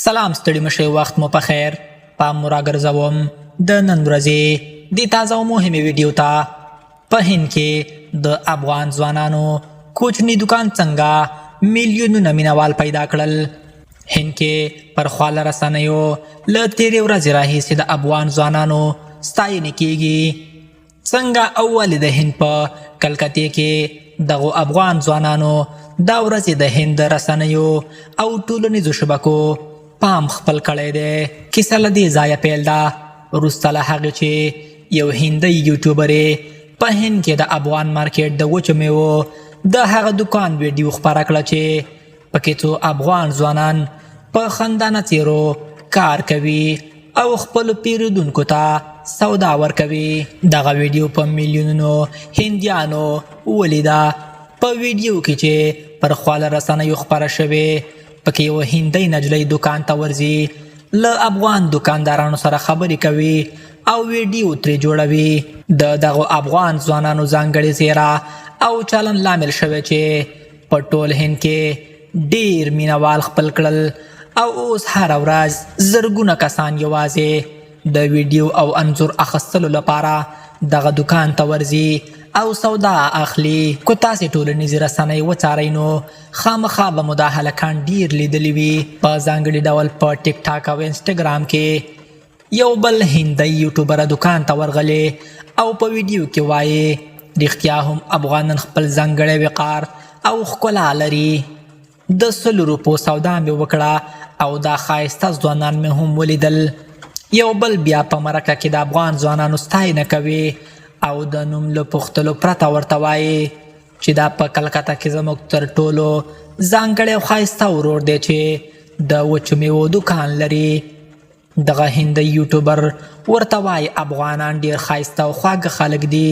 سلام ستړي مشئ، وخت مو په خیر. پام مو راګرځوم د نن ورځې د تازه او مهمې ویډیو ته. په هند کې د افغان ځوانانو کوچني دکان څنګه میلیونونه مینوال پیدا کړل. هند کې پر خواله رسنیو له تېرې ورځې راهیسې د افغان ځوانانو ستاینې کیږي. څنګه اول د هند په کلکتې کې دغو افغان ځوانانو دا ورځې د هند رسنیو او ټولنیزو شبکو پام خپل کړی دی. کیسه له دې ځایه پیل ده وروسته له هغې چې یو هندی یوټیوبرې په هند کې د افغان مارکیټ د وچو میوو د هغه دکان ویډیو خپاره کړه چې پکې څو افغان ځوانان په خندانه څیرو کار کوي او خپلو پیرودونکو ته سودا ورکوي. دغه ویډیو په میلیونونو هندیانو ولیده. په ویډیو کې چې پر خواله رسنیو خپاره شوې پکې یوه هندۍ نجلۍ دکان ته ورځي، له افغان دکاندارانو سره خبرې کوي او ویډیو ترې جوړوي. د دغو افغان ځوانانو ځانګړې څیره او چلن لامل شوی چې په ټول هند کې ډیر مینوال خپل کړل او اوس هره ورځ زرګونه کسان یوازې د ویډیو او انځور اخیستلو لپاره دغه دکان ته ورځي او سودا اخلي. که تاسې ټولنیزې رسنۍ وڅارئ نو خامخا به مو دا هلکان ډیر لیدلي وي. په ځانګړي ډول په ټیک ټاک او انسټاګرام کې یو بل هندی یوټیوبره دکان ته ورغلی او په ویډیو کې وایي رښتیا هم افغانان خپل ځانګړی وقار او ښکلا لري. د 100 روپو سودا مې وکړه او دا ښایسته ځوانان مې هم ولیدل. یو بل بیا په مرکه کې د افغان ځوانانو ستاینه کوي او د نوم له پوښتلو پرته ورته وایي چې دا په کلکته کې زموږ تر ټولو ځانګړی او ښایسته ورور دی چې د وچو میوو دکان لري. دغه هندی یوټیوبر ورته وایي افغانان ډیر ښایسته او خواږه خلک دي،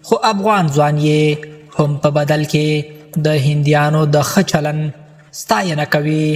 خو افغان ځوان یې هم په بدل کې د هندیانو د ښه چلن ستاینه کوي.